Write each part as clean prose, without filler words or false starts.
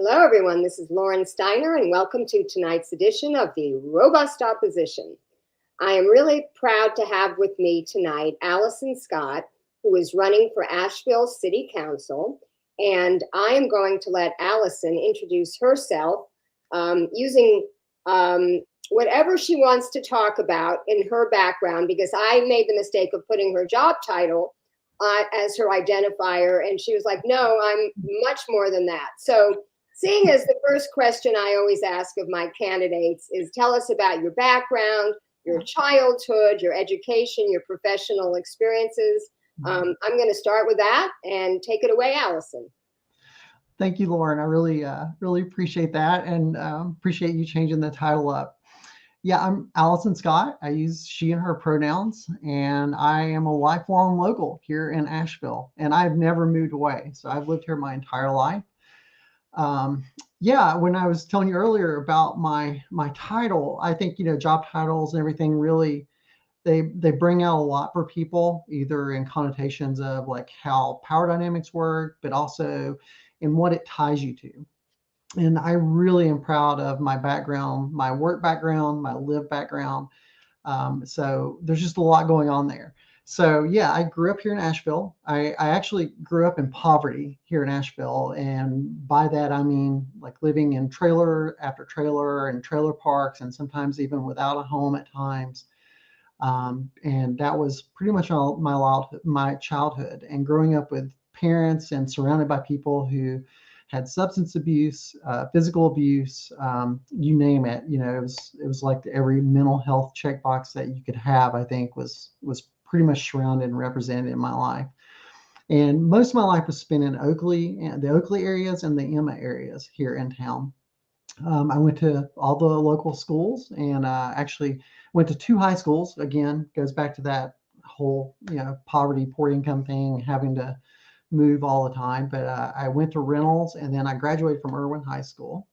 Hello, everyone. This is Lauren Steiner, and welcome to tonight's edition of the Robust Opposition. I am really proud to have with me tonight Allison Scott, who is running for Asheville City Council, and I am going to let Allison introduce herself using whatever she wants to talk about in her background, because I made the mistake of putting her job title as her identifier, and she was like, no, I'm much more than that. So seeing as the first question I always ask of my candidates is, tell us about your background, your childhood, your education, your professional experiences. I'm going to start with that and take it away, Allison. Thank you, Lauren. I really appreciate that, and appreciate you changing the title up. Yeah, I'm Allison Scott. I use she and her pronouns, and I am a lifelong local here in Asheville, and I've never moved away. So I've lived here my entire life. Yeah, when I was telling you earlier about my title, I think job titles and everything really they bring out a lot for people, either in connotations of like how power dynamics work, but also in what it ties you to. And I really am proud of my background, my work background, my live background. So there's just a lot going on there. So yeah, I grew up here in Asheville. I actually grew up in poverty here in Asheville. And by that, I mean like living in trailer after trailer and trailer parks, and sometimes even without a home at times. And that was pretty much all my childhood, and growing up with parents and surrounded by people who had substance abuse, physical abuse, you name it. It was like every mental health checkbox that you could have, I think was pretty much surrounded and represented in my life. And most of my life was spent in Oakley, and the Oakley areas and the Emma areas here in town. I went to all the local schools, and actually went to two high schools. Again, goes back to that whole poverty, poor income thing, having to move all the time. But I went to Reynolds, and then I graduated from Irwin High School.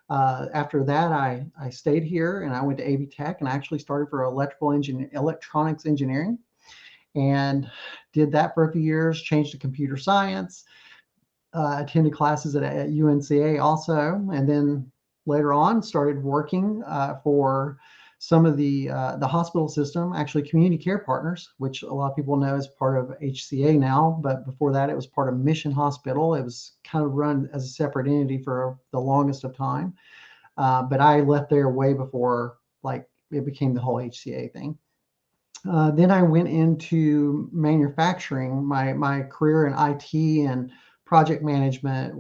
After that, I stayed here, and I went to AV Tech, and I actually started for electronics engineering, and did that for a few years. Changed to computer science. Attended classes at UNCA also, and then later on started working for some of the hospital system, actually Community Care Partners, which a lot of people know is part of HCA now, but before that it was part of Mission Hospital. It was kind of run as a separate entity for the longest of time, but I left there way before like it became the whole HCA thing. Then I went into manufacturing. My career in IT and project management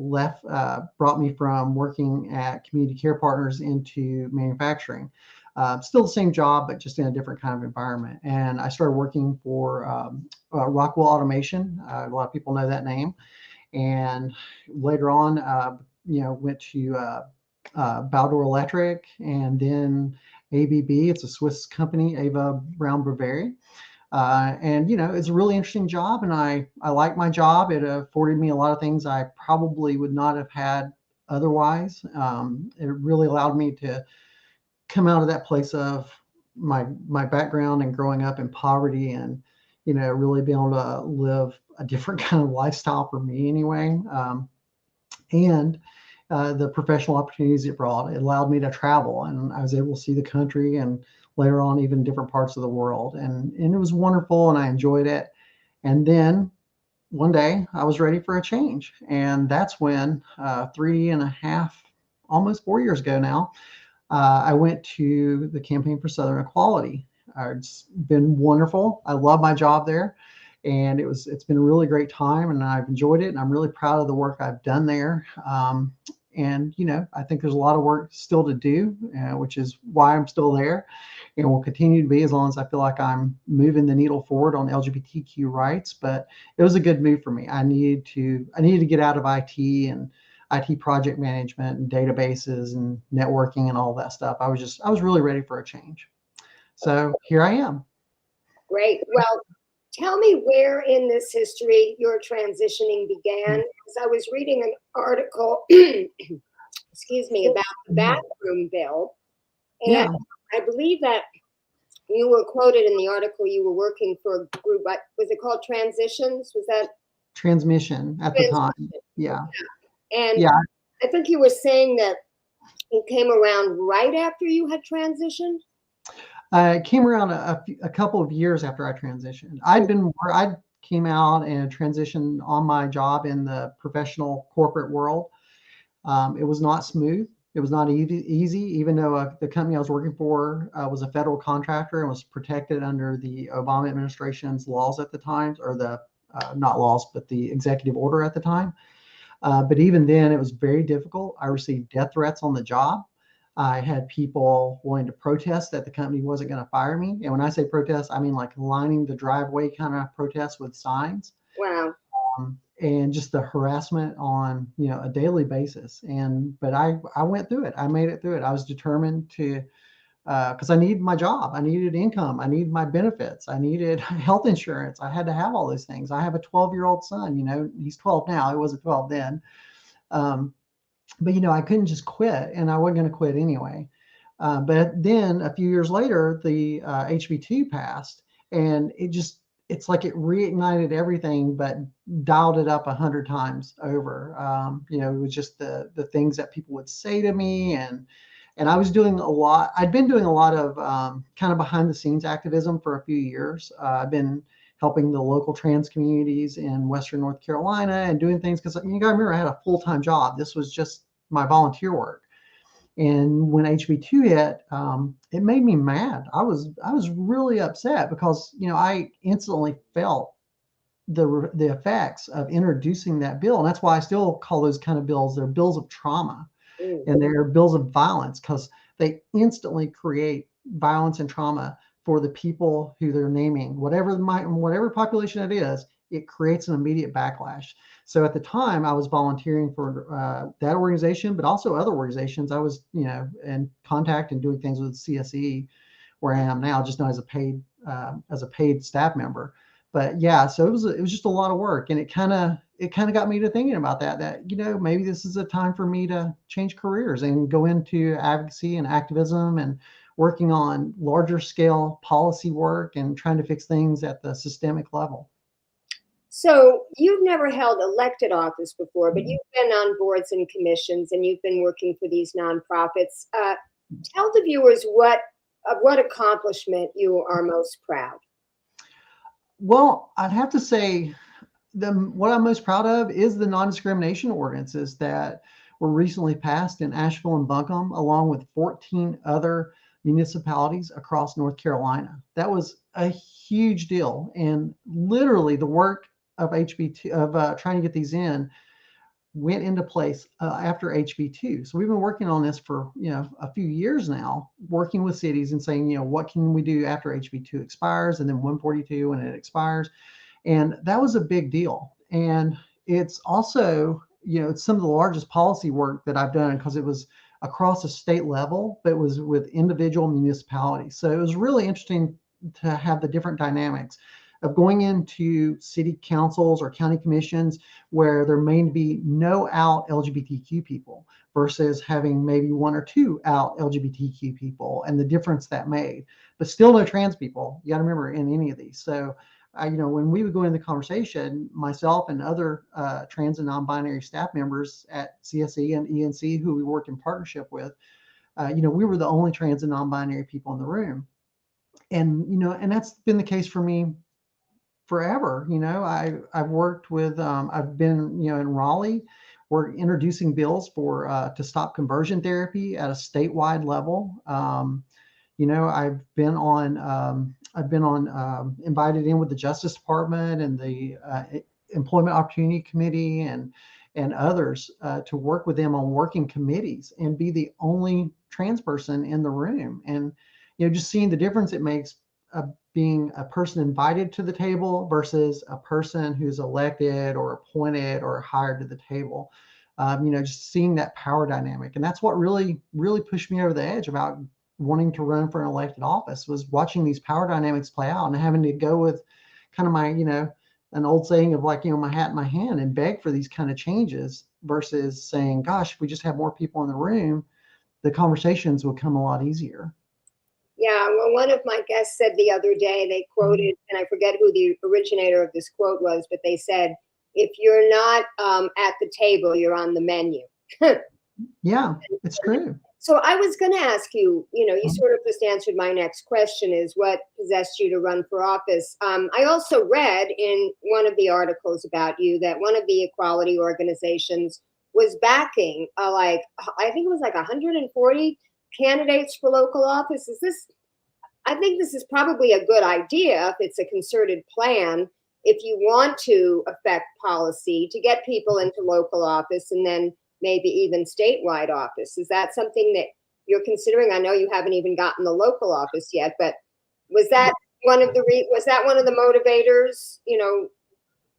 brought me from working at Community Care Partners into manufacturing. Still the same job, but just in a different kind of environment. And I started working for Rockwell Automation. A lot of people know that name. And later on, went to Baldor Electric, and then ABB. It's a Swiss company, Ava Brown Boveri. And it's a really interesting job, and I like my job. It afforded me a lot of things I probably would not have had otherwise. It really allowed me to come out of that place of my background and growing up in poverty, and really be able to live a different kind of lifestyle for me anyway. And the professional opportunities it brought, it allowed me to travel, and I was able to see the country, and later on even different parts of the world, and it was wonderful, and I enjoyed it. And then one day I was ready for a change, and that's when 3.5, almost 4 years ago now, I went to the Campaign for Southern Equality. It's been wonderful. I love my job there, and it's been a really great time, and I've enjoyed it, and I'm really proud of the work I've done there. And I think there's a lot of work still to do, which is why I'm still there, and will continue to be as long as I feel like I'm moving the needle forward on LGBTQ rights. But it was a good move for me. I needed to get out of IT and IT project management and databases and networking and all that stuff. I was really ready for a change. So here I am. Great. Well, tell me where in this history your transitioning began. Because I was reading an article, excuse me, about the bathroom bill. And Yeah. I believe that you were quoted in the article, you were working for a group, what was it called? Transitions? Was that? Transmission at the time. Yeah. And Yeah. I think you were saying that it came around right after you had transitioned. It came around a couple of years after I transitioned. I came out and transitioned on my job in the professional corporate world. It was not smooth. It was not easy, even though the company I was working for was a federal contractor and was protected under the Obama administration's laws at the time, or the not laws, but the executive order at the time. But even then, it was very difficult. I received death threats on the job. I had people wanting to protest that the company wasn't going to fire me. And when I say protest, I mean like lining the driveway kind of protests with signs. Wow. And just the harassment on, a daily basis. But I went through it. I made it through it. I was determined to, because I needed my job. I needed income. I needed my benefits. I needed health insurance. I had to have all those things. I have a 12-year-old son, he's 12 now. He wasn't 12 then. But I couldn't just quit, and I wasn't going to quit anyway. But then a few years later, the HB2 passed, and it's like it reignited everything, but dialed it up 100 times over. It was just the things that people would say to me, and I was doing a lot. I'd been doing a lot of kind of behind the scenes activism for a few years. I've been helping the local trans communities in Western North Carolina and doing things, because you got to remember, I had a full-time job. This was just my volunteer work. And when HB2 hit, it made me mad. I was really upset because I instantly felt the effects of introducing that bill, and that's why I still call those kind of bills, they're bills of trauma, and they're bills of violence, because they instantly create violence and trauma for the people who they're naming. Whatever population it is, it creates an immediate backlash. So at the time, I was volunteering for that organization, but also other organizations. I was, in contact and doing things with CSE, where I am now, just not as a paid staff member. But yeah, so it was just a lot of work, and it kind of got me to thinking about that maybe this is a time for me to change careers and go into advocacy and activism and working on larger scale policy work and trying to fix things at the systemic level. So you've never held elected office before, but you've been on boards and commissions, and you've been working for these nonprofits. Tell the viewers what accomplishment you are most proud. Well, I'd have to say what I'm most proud of is the non-discrimination ordinances that were recently passed in Asheville and Buncombe, along with 14 other municipalities across North Carolina. That was a huge deal, and literally the work of HB2 of trying to get these in went into place after HB2. So we've been working on this for a few years now, working with cities and saying what can we do after HB2 expires, and then 142 when it expires. And that was a big deal. And it's also, it's some of the largest policy work that I've done, because it was across a state level, but it was with individual municipalities. So it was really interesting to have the different dynamics of going into city councils or county commissions where there may be no out LGBTQ people versus having maybe one or two out LGBTQ people, and the difference that made, but still no trans people. You got to remember in any of these. So when we would go into the conversation, myself and other trans and non-binary staff members at CSE and ENC, who we worked in partnership with, we were the only trans and non-binary people in the room. And, and that's been the case for me forever. I've worked with, I've been, in Raleigh, we're introducing bills to stop conversion therapy at a statewide level. I've been invited in with the Justice Department and the Employment Opportunity Committee and others to work with them on working committees and be the only trans person in the room. And, just seeing the difference it makes being a person invited to the table versus a person who's elected or appointed or hired to the table. Just seeing that power dynamic. And that's what really, really pushed me over the edge about wanting to run for an elected office, was watching these power dynamics play out and having to go with kind of my, an old saying of like, my hat in my hand and beg for these kind of changes versus saying, gosh, if we just have more people in the room, the conversations will come a lot easier. Yeah, well, one of my guests said the other day, they quoted, and I forget who the originator of this quote was, but they said, if you're not at the table, you're on the menu. Yeah, it's true. So I was going to ask you, you sort of just answered my next question, is what possessed you to run for office. I also read in one of the articles about you that one of the equality organizations was backing like, I think it was like 140 candidates for local office. I think this is probably a good idea if it's a concerted plan, if you want to affect policy to get people into local office and then maybe even statewide office. Is that something that you're considering? I know you haven't even gotten the local office yet, but was that one of the motivators,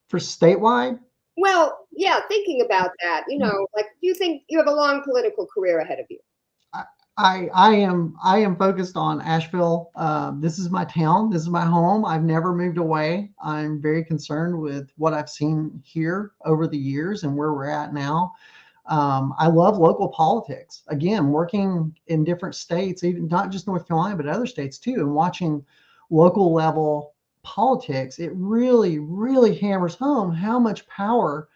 For statewide, Well, yeah, thinking about that, like, do you think you have a long political career ahead of you? I am focused on Asheville. This is my town. This is my home. I've never moved away. I'm very concerned with what I've seen here over the years and where we're at now. I love local politics. Again, working in different states, even not just North Carolina, but other states too, and watching local level politics, it really, really hammers home how much power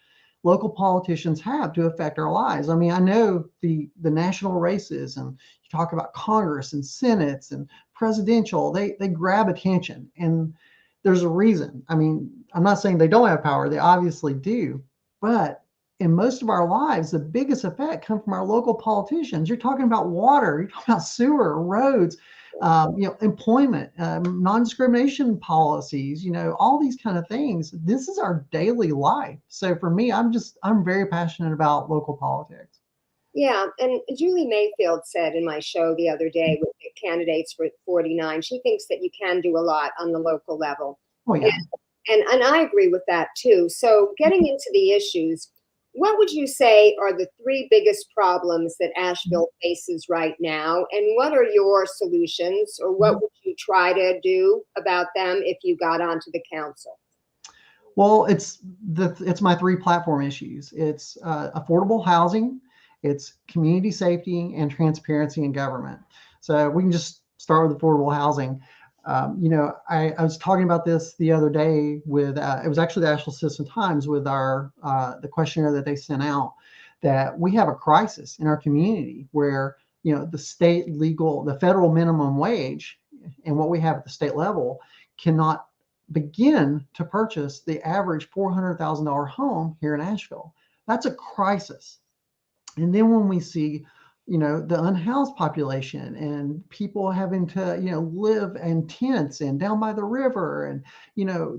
local politicians have to affect our lives. I mean, I know the national races, and you talk about Congress and Senates and presidential, they grab attention, and there's a reason. I mean, I'm not saying they don't have power, they obviously do, but in most of our lives, the biggest effect comes from our local politicians. You're talking about water, you're talking about sewer, roads, employment, non-discrimination policies, all these kind of things. This is our daily life. So for me, I'm very passionate about local politics. Yeah, and Julie Mayfield said in my show the other day with the candidates for 49, she thinks that you can do a lot on the local level. Oh yeah. And I agree with that too. So getting into the issues, what would you say are the three biggest problems that Asheville faces right now? And what are your solutions, or what would you try to do about them if you got onto the council? Well, it's my three platform issues. It's affordable housing, it's community safety, and transparency in government. So we can just start with affordable housing. I was talking about this the other day with it was actually the Asheville Citizen Times with our the questionnaire that they sent out, that we have a crisis in our community where the federal minimum wage and what we have at the state level cannot begin to purchase the average $400,000 home here in Asheville. That's a crisis. And then when we see, the unhoused population and people having to, live in tents and down by the river, and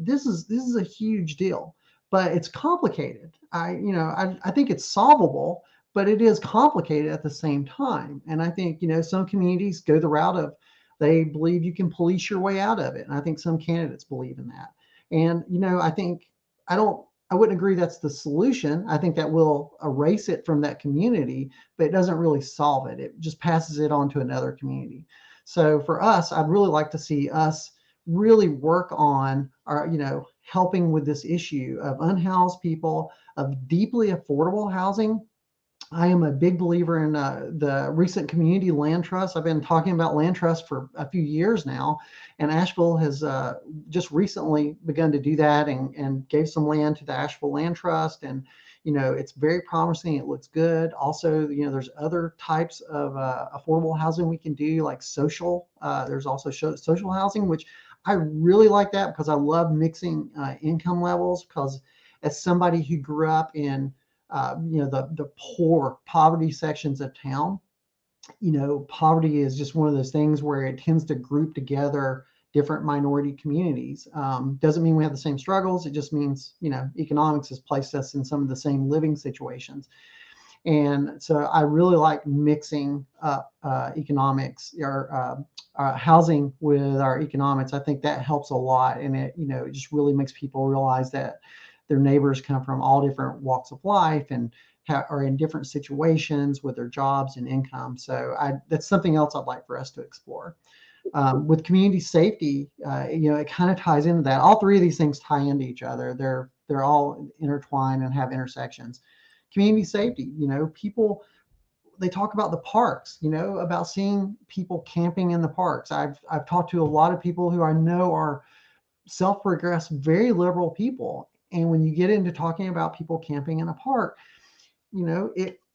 this is a huge deal, but it's complicated. I think it's solvable, but it is complicated at the same time. And I think some communities go the route of, they believe you can police your way out of it, and I think some candidates believe in that. And I think I wouldn't agree that's the solution. I think that will erase it from that community, but it doesn't really solve it. It just passes it on to another community. So for us, I'd really like to see us really work on our, helping with this issue of unhoused people, of deeply affordable housing. I am a big believer in the recent community land trust. I've been talking about land trust for a few years now, and Asheville has just recently begun to do that and gave some land to the Asheville Land Trust. And it's very promising. It looks good. Also, there's other types of affordable housing we can do, like social. There's also social housing, which I really like that because I love mixing income levels. Because as somebody who grew up in the poor poverty sections of town, poverty is just one of those things where it tends to group together different minority communities. Doesn't mean we have the same struggles. It just means, economics has placed us in some of the same living situations. And so I really like mixing up economics or housing with our economics. I think that helps a lot. And it just really makes people realize that their neighbors come from all different walks of life and are in different situations with their jobs and income. So that's something else I'd like for us to explore. With community safety, it kind of ties into that. All three of these things tie into each other. They're all intertwined and have intersections. Community safety, people, they talk about the parks, about seeing people camping in the parks. I've talked to a lot of people who I know are self-progressed, very liberal people. And when you get into talking about people camping in a park,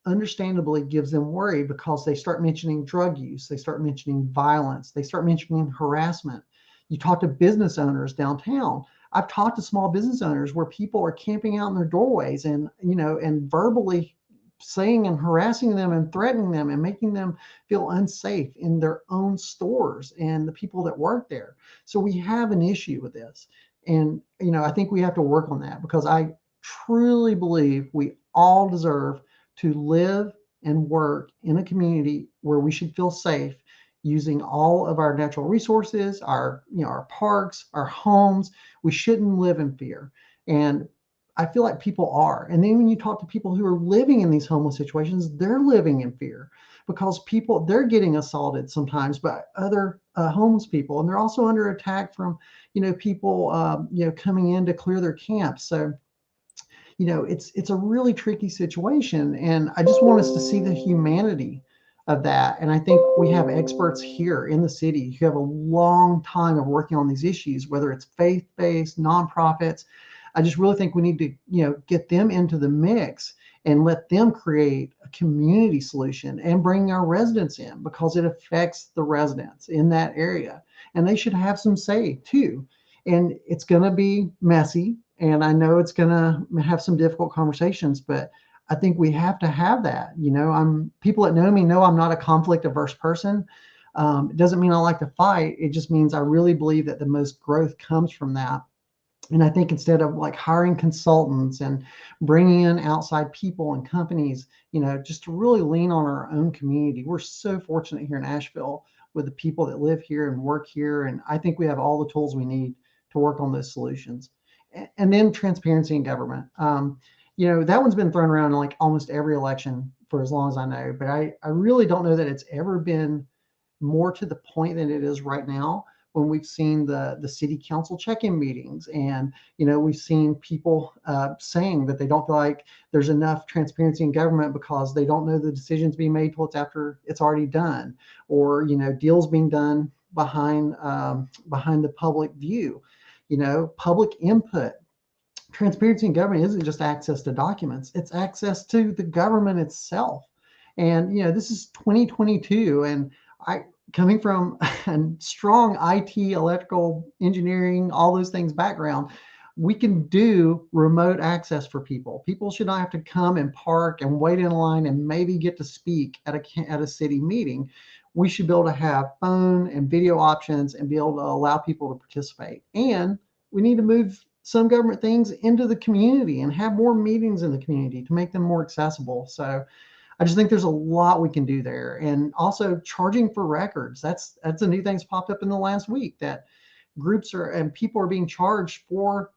understandably gives them worry because they start mentioning drug use, they start mentioning violence, they start mentioning harassment. You talk to business owners downtown. I've talked to small business owners where people are camping out in their doorways and, and verbally saying and harassing them and threatening them and making them feel unsafe in their own stores and the people that work there. So we have an issue with this. And, I think we have to work on that because I truly believe we all deserve to live and work in a community where we should feel safe using all of our natural resources, our parks, our homes. We shouldn't live in fear. And I feel like people are. And then when you talk to people who are living in these homeless situations, they're living in fear because they're getting assaulted sometimes by other homeless people. And they're also under attack from, people, coming in to clear their camps. So, it's a really tricky situation. And I just want us to see the humanity of that. And I think we have experts here in the city who have a long time of working on these issues, whether it's faith-based, nonprofits. I just really think we need to, get them into the mix and let them create a community solution and bring our residents in because it affects the residents in that area. And they should have some say too. And it's going to be messy. And I know it's going to have some difficult conversations, but I think we have to have that. People that know me know I'm not a conflict averse person. It doesn't mean I like to fight. It just means I really believe that the most growth comes from that. And I think instead of like hiring consultants and bringing in outside people and companies, just to really lean on our own community. We're so fortunate here in Asheville with the people that live here and work here. And I think we have all the tools we need to work on those solutions. And then transparency in government. That one's been thrown around in like almost every election for as long as I know, but I really don't know that it's ever been more to the point than it is right now when we've seen the city council check-in meetings. And, we've seen people saying that they don't feel like there's enough transparency in government because they don't know the decisions being made till it's after it's already done, or, deals being done behind the public view, public input. Transparency in government isn't just access to documents, it's access to the government itself. And, this is 2022. And coming from a strong IT, electrical engineering, all those things background, we can do remote access for people. People should not have to come and park and wait in line and maybe get to speak at a city meeting. We should be able to have phone and video options and be able to allow people to participate. And we need to move some government things into the community and have more meetings in the community to make them more accessible. So I just think there's a lot we can do there. And also charging for records. That's a new thing that's popped up in the last week, that groups and people are being charged for,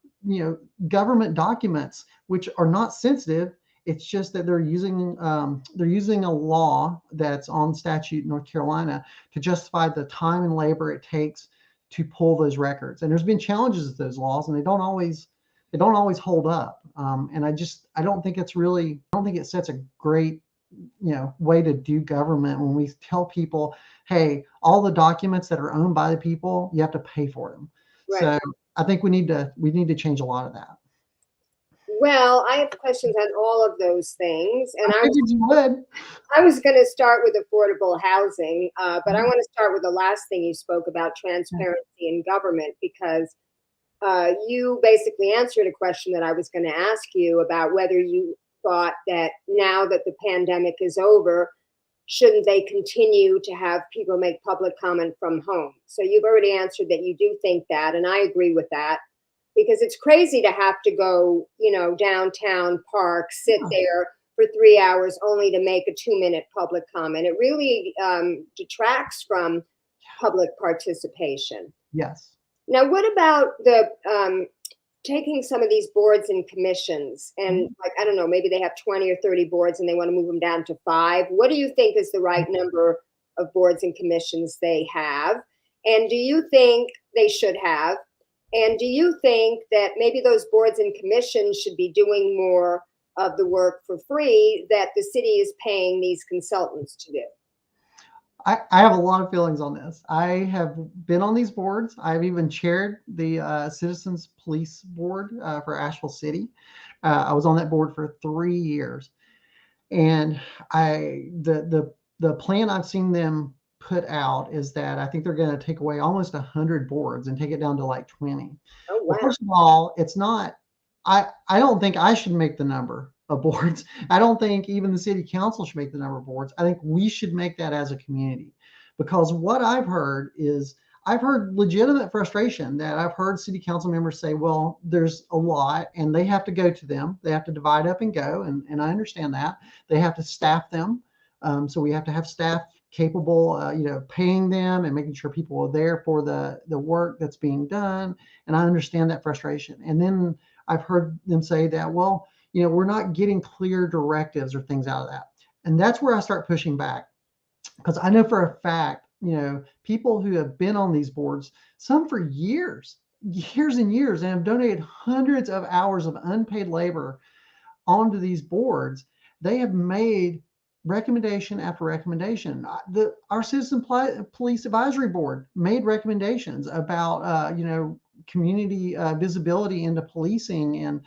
government documents, which are not sensitive. It's just that they're using a law that's on statute in North Carolina to justify the time and labor it takes to pull those records. And there's been challenges with those laws, and they don't always hold up. And I don't think it sets a great way to do government when we tell people, hey, all the documents that are owned by the people, you have to pay for them. Right. So I think we need to change a lot of that. Well, I have questions on all of those things, and I figured you would. I was going to start with affordable housing, but I want to start with the last thing you spoke about, transparency in government, because you basically answered a question that I was going to ask you about whether you thought that now that the pandemic is over, shouldn't they continue to have people make public comment from home? So you've already answered that you do think that, and I agree with that, because it's crazy to have to go, downtown park, sit there for 3 hours only to make a 2-minute public comment. It really detracts from public participation. Yes. Now, what about the taking some of these boards and commissions and I don't know, maybe they have 20 or 30 boards and they want to move them down to 5. What do you think is the right number of boards and commissions they have? And do you think they should have? And do you think that maybe those boards and commissions should be doing more of the work for free that the city is paying these consultants to do? I have a lot of feelings on this. I have been on these boards. I've even chaired the Citizens Police Board for Asheville City. I was on that board for 3 years. And the plan I've seen them put out is that I think they're going to take away almost 100 boards and take it down to like 20. Oh, Well, wow. first of all, it's not. I don't think I should make the number of boards. I don't think even the city council should make the number of boards. I think we should make that as a community, because what I've heard is I've heard legitimate frustration that I've heard city council members say, well, there's a lot and they have to go to them. They have to divide up and go. And I understand that. They have to staff them. So we have to have staff capable, paying them and making sure people are there for the work that's being done. And I understand that frustration. And then I've heard them say that, well, we're not getting clear directives or things out of that. And that's where I start pushing back, because I know for a fact, people who have been on these boards, some for years and years, and have donated hundreds of hours of unpaid labor onto these boards, they have made recommendation after recommendation. Our Citizen Police Advisory Board made recommendations about, community visibility into policing, and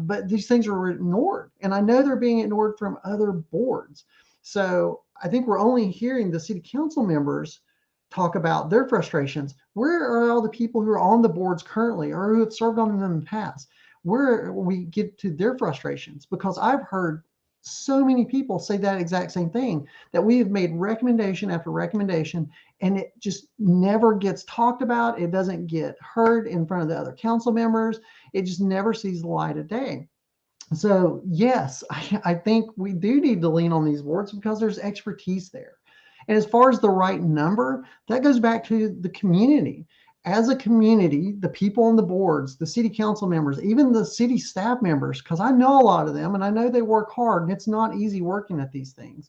but these things are ignored. And I know they're being ignored from other boards. So I think we're only hearing the city council members talk about their frustrations. Where are all the people who are on the boards currently or who have served on them in the past? Where we get to their frustrations? Because I've heard so many people say that exact same thing, that we have made recommendation after recommendation and it just never gets talked about. It doesn't get heard in front of the other council members. It just never sees the light of day. So yes, I think we do need to lean on these boards because there's expertise there. And as far as the right number, that goes back to the community. As a community, the people on the boards, the city council members, even the city staff members, because I know a lot of them and I know they work hard and it's not easy working at these things.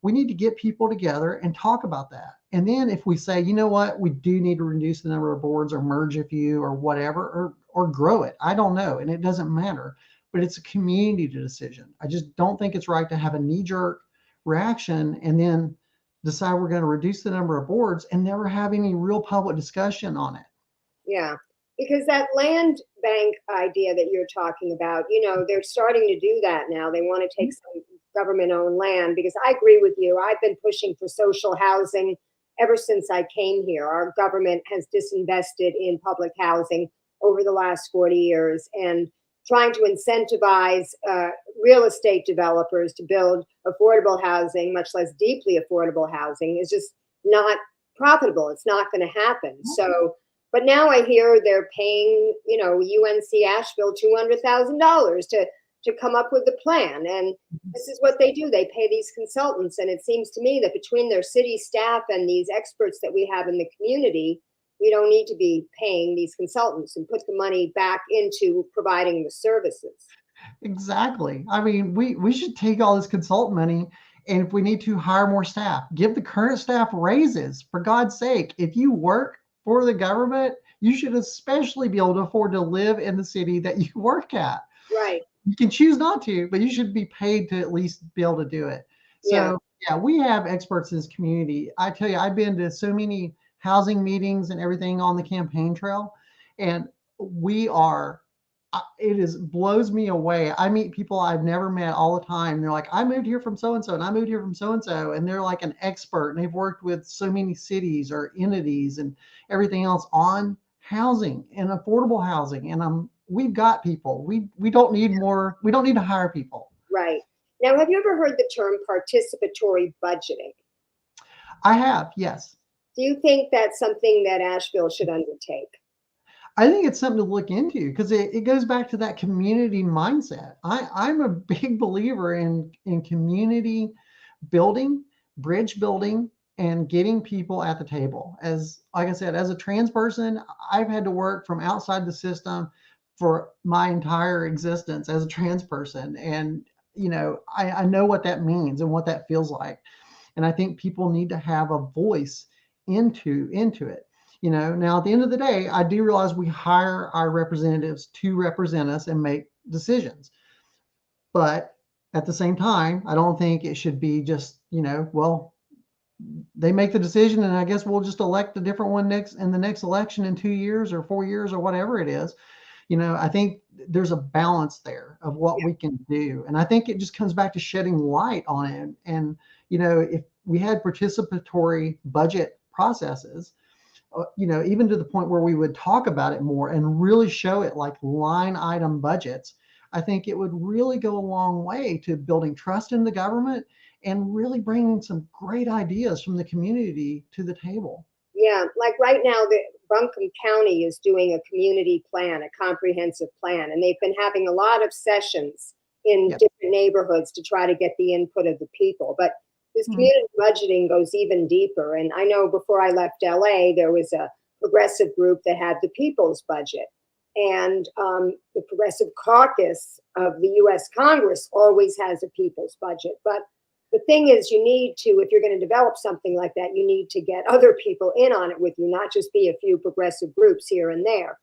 We need to get people together and talk about that. And then if we say, you know what, we do need to reduce the number of boards or merge a few or whatever, or grow it. I don't know. And it doesn't matter, but it's a community decision. I just don't think it's right to have a knee-jerk reaction and then decide we're going to reduce the number of boards and never have any real public discussion on it. Yeah, because that land bank idea that you're talking about, they're starting to do that now. They want to take some government-owned land, because I agree with you. I've been pushing for social housing ever since I came here. Our government has disinvested in public housing over the last 40 years, and trying to incentivize real estate developers to build affordable housing, much less deeply affordable housing, is just not profitable. It's not going to happen. So, but now I hear they're paying, UNC Asheville $200,000 to come up with the plan. And this is what they do. They pay these consultants. And it seems to me that between their city staff and these experts that we have in the community, we don't need to be paying these consultants and put the money back into providing the services. Exactly. I mean, we should take all this consultant money, and if we need to, hire more staff, give the current staff raises. For God's sake, if you work for the government, you should especially be able to afford to live in the city that you work at. Right. You can choose not to, but you should be paid to at least be able to do it. So yeah, we have experts in this community. I tell you, I've been to so many housing meetings and everything on the campaign trail, and blows me away. I meet people I've never met all the time. They're like, I moved here from so and so, and I moved here from so and so, and they're like an expert, and they've worked with so many cities or entities and everything else on housing and affordable housing. And we've got people. We don't need more. We don't need to hire people. Right. Now, have you ever heard the term participatory budgeting? I have, yes. Do you think that's something that Asheville should undertake? I think it's something to look into, because it goes back to that community mindset. I'm a big believer in community building, bridge building, and getting people at the table. Like I said, as a trans person, I've had to work from outside the system for my entire existence as a trans person. And, I know what that means and what that feels like. And I think people need to have a voice into it. Now at the end of the day, I do realize we hire our representatives to represent us and make decisions. But at the same time, I don't think it should be just, well, they make the decision and I guess we'll just elect a different one in the next election in 2 years or 4 years or whatever it is. I think there's a balance there of what we can do. And I think it just comes back to shedding light on it. And, if we had participatory budget processes, even to the point where we would talk about it more and really show it like line item budgets, I think it would really go a long way to building trust in the government and really bringing some great ideas from the community to the table. Yeah, like right now, the Buncombe County is doing a community plan, a comprehensive plan, and they've been having a lot of sessions in Yep. different neighborhoods to try to get the input of the people. But this community budgeting goes even deeper. And I know before I left LA, there was a progressive group that had the people's budget. And the Progressive Caucus of the US Congress always has a people's budget. But the thing is, you need to, if you're going to develop something like that, you need to get other people in on it with you, not just be a few progressive groups here and there.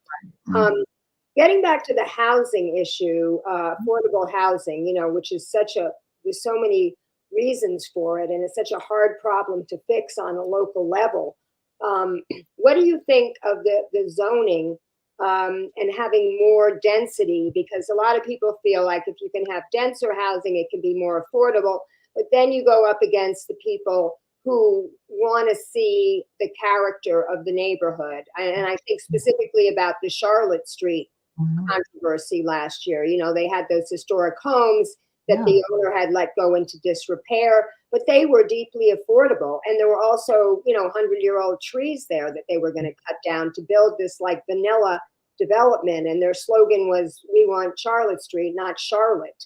Getting back to the housing issue, affordable housing, which is there's so many reasons for it, and it's such a hard problem to fix on a local level. What do you think of the zoning and having more density? Because a lot of people feel like if you can have denser housing, it can be more affordable. But then you go up against the people who want to see the character of the neighborhood. And I think specifically about the Charlotte Street controversy last year. They had those historic homes that the owner had let go into disrepair, but they were deeply affordable. And there were also, 100-year-old trees there that they were going to cut down to build this like vanilla development. And their slogan was, "We want Charlotte Street, not Charlotte."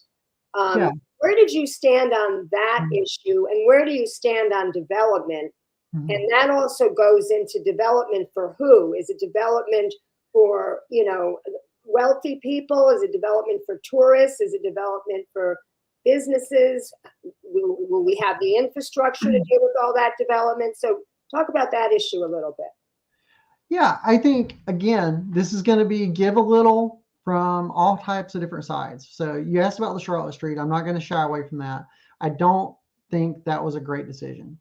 Where did you stand on that issue, and where do you stand on development? And that also goes into development for who? Is it development for, wealthy people? Is it development for tourists? Is it development for businesses? Will we have the infrastructure to deal with all that development? So talk about that issue a little bit. Yeah, I think, again, this is going to be give a little from all types of different sides. So you asked about the Charlotte Street. I'm not going to shy away from that. I don't think that was a great decision.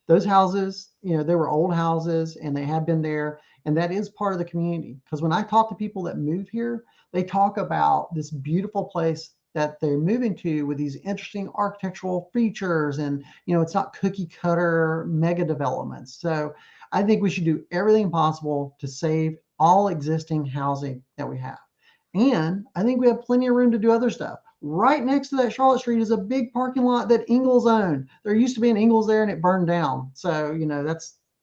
Those houses, they were old houses and they had been there. And that is part of the community. Because when I talk to people that move here, they talk about this beautiful place that they're moving to with these interesting architectural features. And, it's not cookie cutter mega developments. So I think we should do everything possible to save all existing housing that we have. And I think we have plenty of room to do other stuff. Right next to that Charlotte Street is a big parking lot that Ingalls owned. There used to be an Ingalls there and it burned down. So,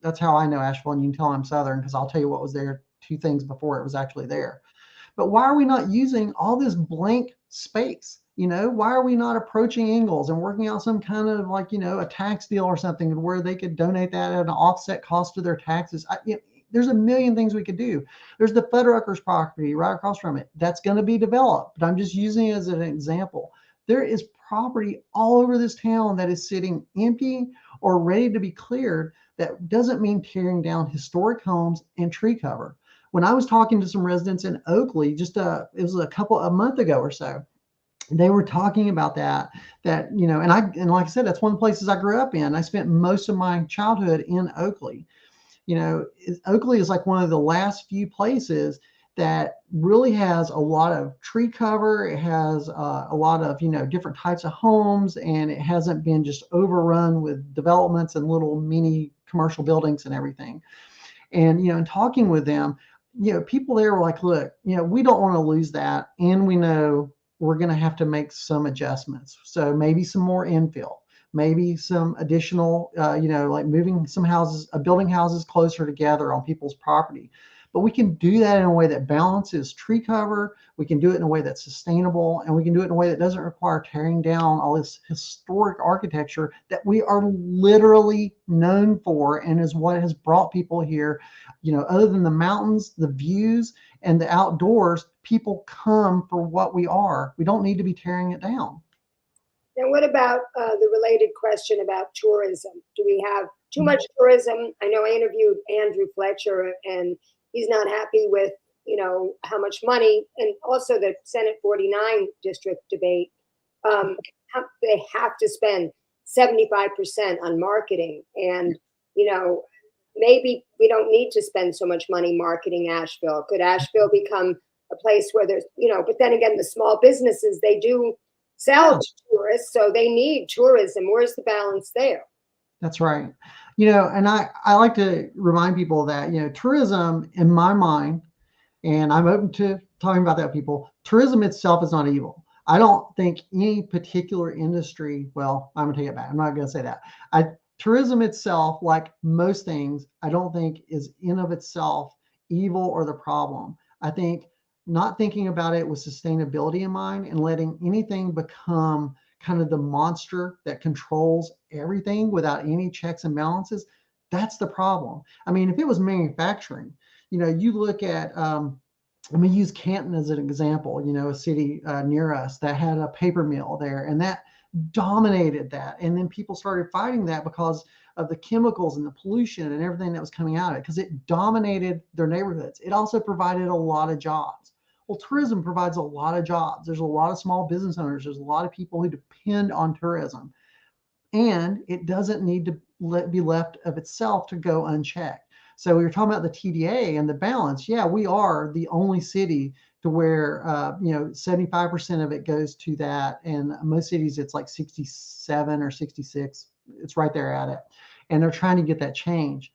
that's how I know Asheville, and you can tell I'm Southern because I'll tell you what was there 2 things before it was actually there. But why are we not using all this blank space? Why are we not approaching Ingalls and working out some kind of like, a tax deal or something where they could donate that at an offset cost to their taxes? There's a million things we could do. There's the Fuddruckers property right across from it. That's going to be developed, but I'm just using it as an example. There is property all over this town that is sitting empty or ready to be cleared. That doesn't mean tearing down historic homes and tree cover. When I was talking to some residents in Oakley, it was a month ago or so, they were talking about that, and like I said, that's one of the places I grew up in. I spent most of my childhood in Oakley. Oakley is like one of the last few places that really has a lot of tree cover. It has a lot of, different types of homes, and it hasn't been just overrun with developments and little mini commercial buildings and everything. And, in talking with them, people there were like, look, we don't want to lose that. And we know we're going to have to make some adjustments. So maybe some more infill, maybe some additional, like moving some houses, building houses closer together on people's property. But we can do that in a way that balances tree cover. We can do it in a way that's sustainable, and we can do it in a way that doesn't require tearing down all this historic architecture that we are literally known for, and is what has brought people here. Other than the mountains, the views, and the outdoors, people come for what we are. We don't need to be tearing it down. Now, what about the related question about tourism? Do we have too much tourism? I know I interviewed Andrew Fletcher, and he's not happy with, how much money, and also the Senate 49 district debate. They have to spend 75% on marketing, and maybe we don't need to spend so much money marketing Asheville. Could Asheville become a place where there's, but then again, the small businesses, they do sell to tourists, so they need tourism. Where's the balance there? That's right. And I like to remind people that, tourism in my mind, and I'm open to talking about that with people, tourism itself is not evil. I don't think any particular industry, well, I'm gonna take it back. I'm not gonna say that. Tourism itself, like most things, I don't think is in of itself evil or the problem. I think not thinking about it with sustainability in mind and letting anything become kind of the monster that controls everything without any checks and balances, that's the problem. I mean, if it was manufacturing, you look at, let me use Canton as an example, a city near us that had a paper mill there, and that dominated that. And then people started fighting that because of the chemicals and the pollution and everything that was coming out of it, because it dominated their neighborhoods. It also provided a lot of jobs. Well, tourism provides a lot of jobs. There's a lot of small business owners. There's a lot of people who depend on tourism. And it doesn't need to be left of itself to go unchecked. So you're talking about the TDA and the balance. Yeah, we are the only city to where 75% of it goes to that, and most cities it's like 67 or 66. It's right there at it, and they're trying to get that change.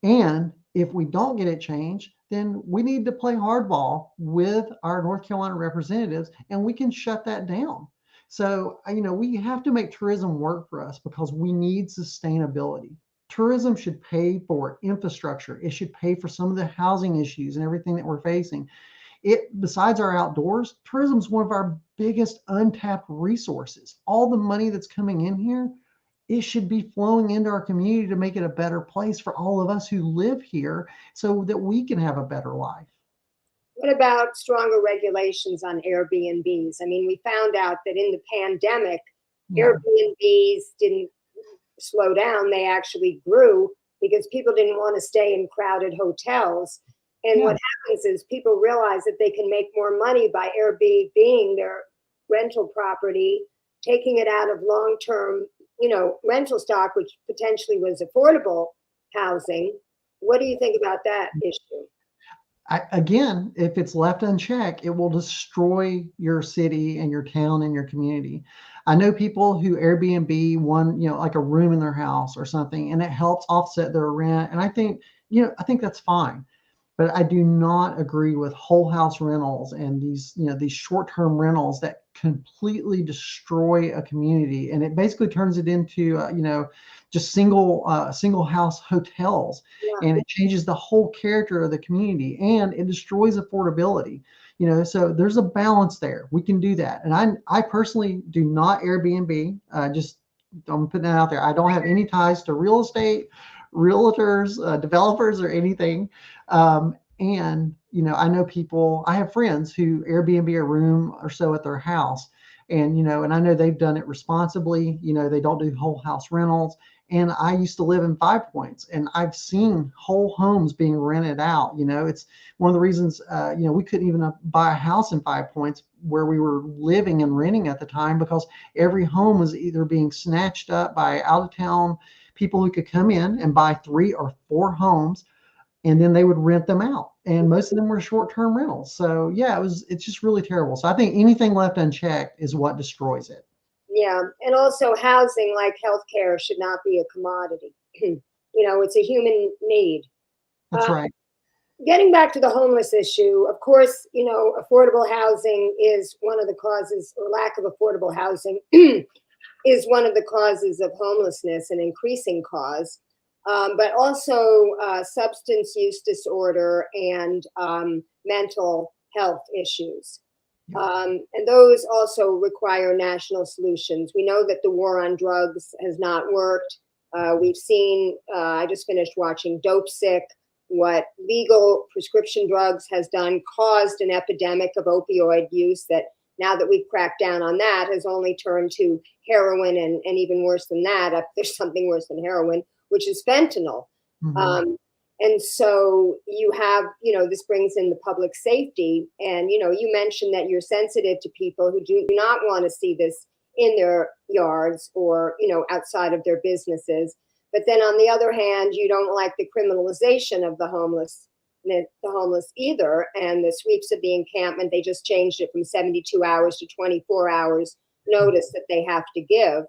And if we don't get it changed, then we need to play hardball with our North Carolina representatives, and we can shut that down. So, we have to make tourism work for us because we need sustainability. Tourism should pay for infrastructure. It should pay for some of the housing issues and everything that we're facing. Besides our outdoors, tourism is one of our biggest untapped resources. All the money that's coming in here, it should be flowing into our community to make it a better place for all of us who live here so that we can have a better life. What about stronger regulations on Airbnbs? I mean, we found out that in the pandemic, Airbnbs didn't slow down. They actually grew because people didn't want to stay in crowded hotels. And what happens is people realize that they can make more money by Airbnb their rental property, taking it out of long-term, rental stock, which potentially was affordable housing. What do you think about that issue? Again, if it's left unchecked, it will destroy your city and your town and your community. I know people who Airbnb one, like a room in their house or something, and it helps offset their rent. And I think that's fine. But I do not agree with whole house rentals and these short-term rentals that completely destroy a community, and it basically turns it into just single house hotels, and it changes the whole character of the community, and it destroys affordability. So there's a balance there. We can do that, and I personally do not Airbnb. I'm putting that out there. I don't have any ties to real estate, realtors, developers, or anything. And I know people, I have friends who Airbnb a room or so at their house, and and I know they've done it responsibly. They don't do whole house rentals. And I used to live in Five Points, and I've seen whole homes being rented out. It's one of the reasons we couldn't even buy a house in Five Points where we were living and renting at the time, because every home was either being snatched up by out of town people who could come in and buy 3 or 4 homes, and then they would rent them out. And most of them were short-term rentals. So it's just really terrible. So I think anything left unchecked is what destroys it. Yeah. And also housing, like healthcare, should not be a commodity. It's a human need. That's right. Getting back to the homeless issue, of course, affordable housing is one of the causes, or lack of affordable housing is one of the causes of homelessness, an increasing cause. But also substance use disorder and mental health issues. And those also require national solutions. We know that the war on drugs has not worked. We've seen, I just finished watching Dope Sick, what legal prescription drugs has done, caused an epidemic of opioid use that, now that we've cracked down on that, has only turned to heroin and even worse than that, if there's something worse than heroin, which is fentanyl. Mm-hmm. And so you have, this brings in the public safety. And, you mentioned that you're sensitive to people who do not want to see this in their yards or, outside of their businesses. But then on the other hand, you don't like the criminalization of the homeless either. And the sweeps of the encampment, they just changed it from 72 hours to 24 hours notice that they have to give.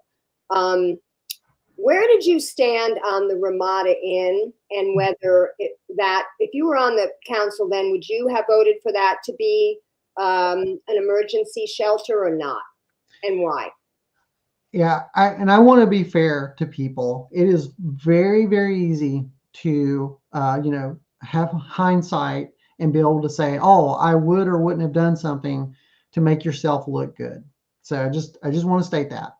Where did you stand on the Ramada Inn, and whether if you were on the council then, would you have voted for that to be an emergency shelter or not, and why? Yeah, I want to be fair to people. It is very, very easy to, have hindsight and be able to say, "Oh, I would or wouldn't have done something," to make yourself look good. So I just want to state that.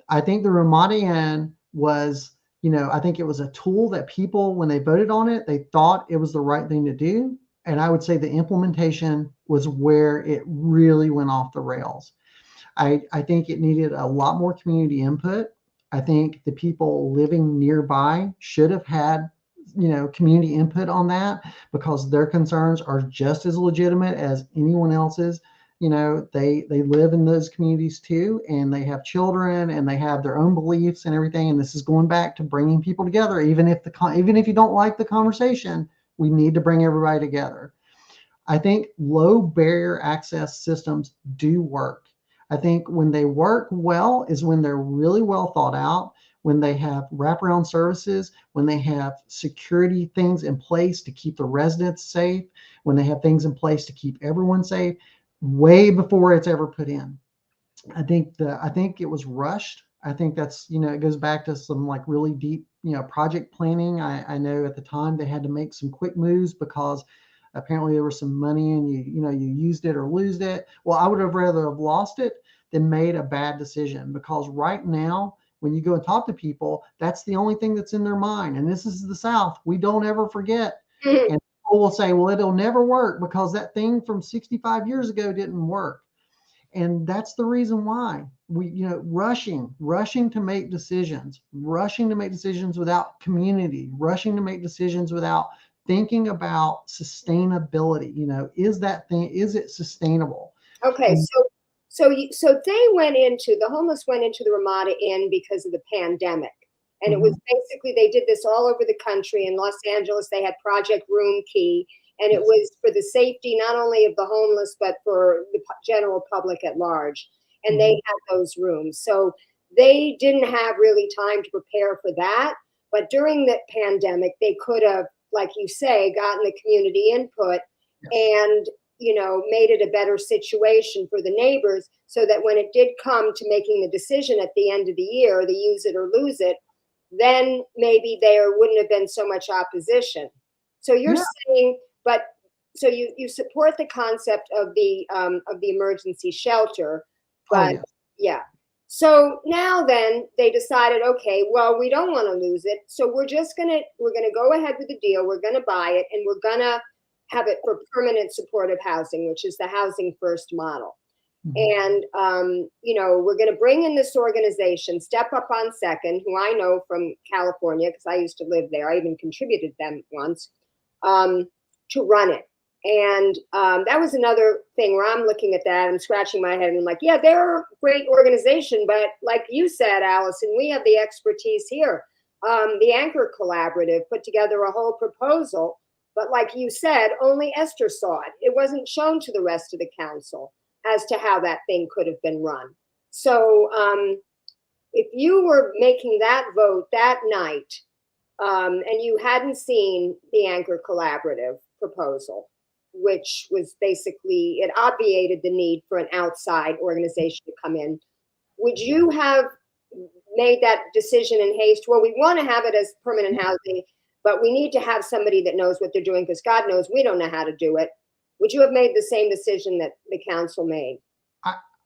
I think the Ramada Inn was, I think it was a tool that people, when they voted on it, they thought it was the right thing to do. And I would say the implementation was where it really went off the rails. I think it needed a lot more community input. I think the people living nearby should have had, community input on that, because their concerns are just as legitimate as anyone else's. They live in those communities too, and they have children, and they have their own beliefs and everything. And this is going back to bringing people together. Even if you don't like the conversation, we need to bring everybody together. I think low barrier access systems do work. I think when they work well is when they're really well thought out, when they have wraparound services, when they have security things in place to keep the residents safe, when they have things in place to keep everyone safe, way before it's ever put in. I think it was rushed. I think that's, it goes back to some like really deep, project planning. I know at the time they had to make some quick moves because apparently there was some money and you used it or lose it. Well, I would have rather have lost it than made a bad decision, because right now, when you go and talk to people, that's the only thing that's in their mind. And this is the South. We don't ever forget. And people will say, well, it'll never work because that thing from 65 years ago didn't work. And that's the reason why we, rushing to make decisions, without community, rushing to make decisions without thinking about sustainability. Is it sustainable? Okay, And so the homeless went into the Ramada Inn because of the pandemic. And it was basically, they did this all over the country. In Los Angeles, they had Project Room Key, and it was for the safety not only of the homeless, but for the general public at large. And they had those rooms. So they didn't have really time to prepare for that. But during the pandemic, they could have, like you say, gotten the community input and made it a better situation for the neighbors, so that when it did come to making the decision at the end of the year, to use it or lose it, then maybe there wouldn't have been so much opposition. So you're saying, so you support the concept of the emergency shelter, but yeah. So now then they decided, okay, well, we don't want to lose it, so we're gonna go ahead with the deal. We're gonna buy it, and we're gonna have it for permanent supportive housing, which is the housing first model. And, we're going to bring in this organization, Step Up on Second, who I know from California, because I used to live there. I even contributed them once, to run it. And that was another thing where I'm looking at that and scratching my head and I'm like, yeah, they're a great organization. But like you said, Allison, we have the expertise here. The Anchor Collaborative put together a whole proposal. But like you said, only Esther saw it. It wasn't shown to the rest of the council as to how that thing could have been run. So if you were making that vote that night, and you hadn't seen the Anchor Collaborative proposal, which was basically, it obviated the need for an outside organization to come in, would you have made that decision in haste? Well, we want to have it as permanent housing, but we need to have somebody that knows what they're doing, because God knows we don't know how to do it. Would you have made the same decision that the council made?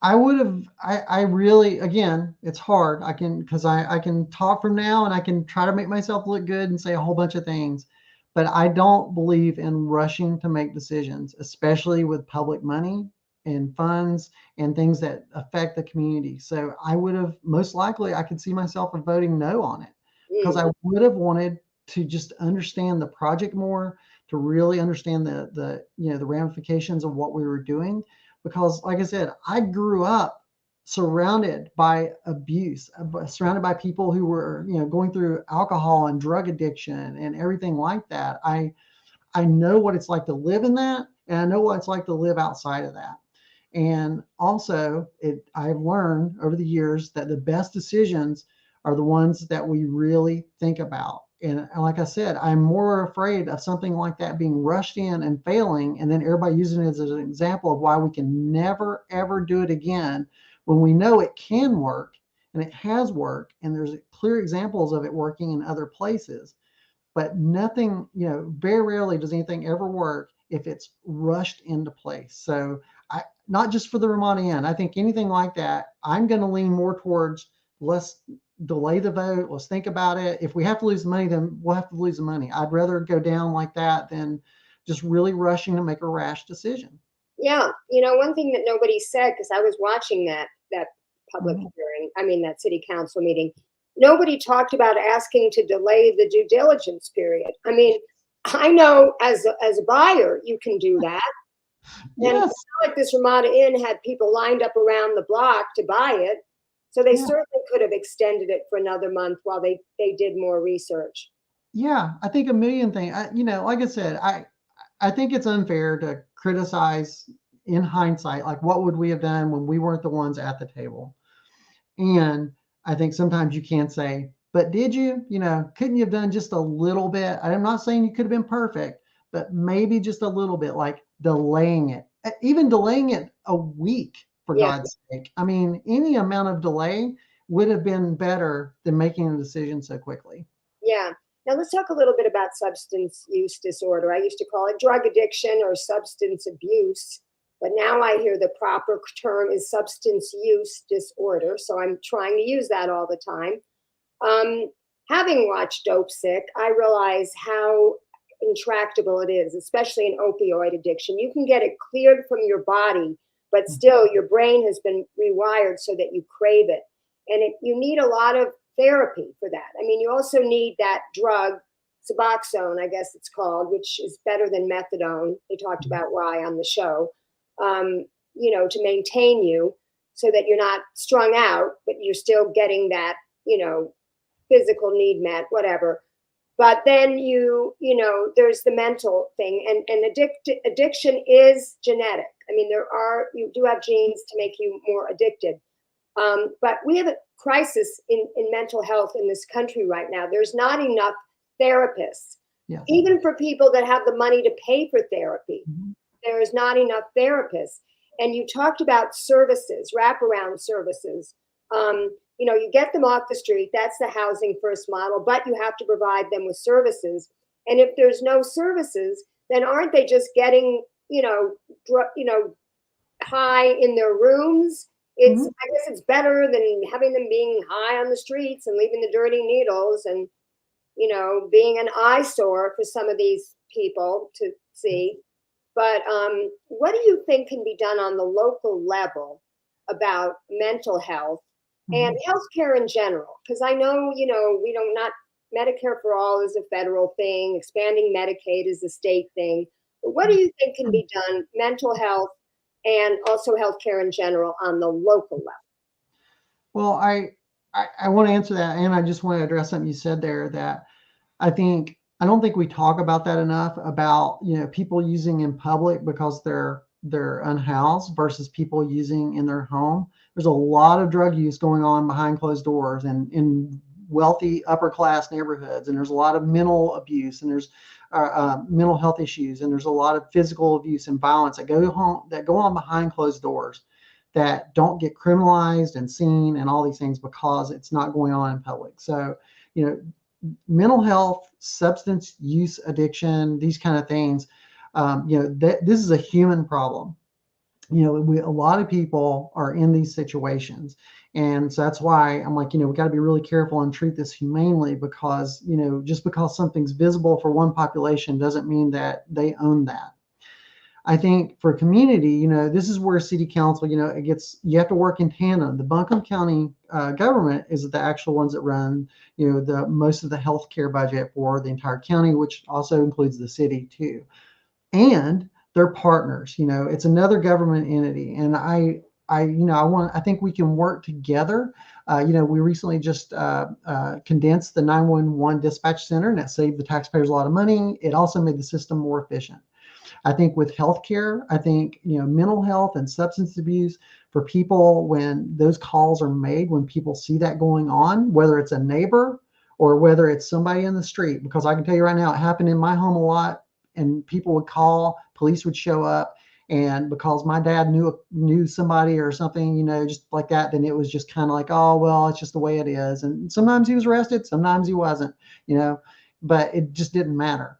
I would have. I really, again, it's hard. Because I can talk from now and I can try to make myself look good and say a whole bunch of things, but I don't believe in rushing to make decisions, especially with public money and funds and things that affect the community. So I would have, most likely, I could see myself voting no on it, because I would have wanted to just understand the project more, to really understand the ramifications of what we were doing. Because like I said, I grew up surrounded by abuse, surrounded by people who were, going through alcohol and drug addiction and everything like that. I know what it's like to live in that, and I know what it's like to live outside of that. And also, I've learned over the years that the best decisions are the ones that we really think about. And like I said, I'm more afraid of something like that being rushed in and failing, and then everybody using it as an example of why we can never, ever do it again, when we know it can work and it has worked, and there's clear examples of it working in other places. But nothing, very rarely does anything ever work if it's rushed into place. So not just for the Ramada Inn, I think anything like that, I'm going to lean more towards, let's delay the vote. Let's think about it. If we have to lose the money, then we'll have to lose the money. I'd rather go down like that than just really rushing to make a rash decision. Yeah. One thing that nobody said, because I was watching that public hearing, that city council meeting, nobody talked about asking to delay the due diligence period. I know as a buyer, you can do that. And Yes. it's not like this Ramada Inn had people lined up around the block to buy it. So they certainly could have extended it for another month while they did more research. Yeah, I think a million things. Like I said, I think it's unfair to criticize in hindsight, like what would we have done when we weren't the ones at the table. And I think sometimes you can't say, but did you, couldn't you have done just a little bit? I'm not saying you could have been perfect, but maybe just a little bit, like delaying it, even delaying it a week, for God's sake. Any amount of delay would have been better than making a decision so quickly. Yeah. Now let's talk a little bit about substance use disorder. I used to call it drug addiction or substance abuse, but now I hear the proper term is substance use disorder. So I'm trying to use that all the time. Having watched Dope Sick, I realize how intractable it is, especially in opioid addiction. You can get it cleared from your body, but still your brain has been rewired so that you crave it. And you need a lot of therapy for that. You also need that drug, Suboxone, I guess it's called, which is better than methadone. They talked about why on the show, to maintain you so that you're not strung out, but you're still getting that, physical need met, whatever. But then there's the mental thing, and addiction is genetic. You do have genes to make you more addicted. But we have a crisis in mental health in this country right now. There's not enough therapists, even for people that have the money to pay for therapy. There is not enough therapists. And you talked about services, wraparound services. You get them off the street. That's the housing first model, but you have to provide them with services. And if there's no services, then aren't they just getting, high in their rooms? I guess it's better than having them being high on the streets and leaving the dirty needles and, being an eyesore for some of these people to see. But what do you think can be done on the local level about mental health and healthcare in general? Because I know, we don't, not Medicare for all is a federal thing. Expanding Medicaid is a state thing. But what do you think can be done, mental health and also healthcare in general, on the local level? Well, I want to answer that, and I just want to address something you said there that I don't think we talk about that enough, about people using in public because they're unhoused versus people using in their home. There's a lot of drug use going on behind closed doors and in wealthy upper class neighborhoods, and there's a lot of mental abuse, and there's mental health issues, and there's a lot of physical abuse and violence that go on behind closed doors that don't get criminalized and seen and all these things because it's not going on in public. So mental health, substance use addiction, these kind of things, this is a human problem. A lot of people are in these situations. And so that's why I'm like, we got to be really careful and treat this humanely, because, just because something's visible for one population doesn't mean that they own that. I think for community, this is where city council, you have to work in tandem. The Buncombe County government is the actual ones that run, the most of the healthcare budget for the entire county, which also includes the city too. And they're partners, it's another government entity. And I I think we can work together. We recently just condensed the 911 dispatch center, and that saved the taxpayers a lot of money. It also made the system more efficient. I think with healthcare, I think, mental health and substance abuse for people, when those calls are made, when people see that going on, whether it's a neighbor or whether it's somebody in the street, because I can tell you right now, it happened in my home a lot, and people would call, police would show up. And because my dad knew somebody or something, just like that, then it was just kind of like, oh, well, it's just the way it is. And sometimes he was arrested, sometimes he wasn't, but it just didn't matter.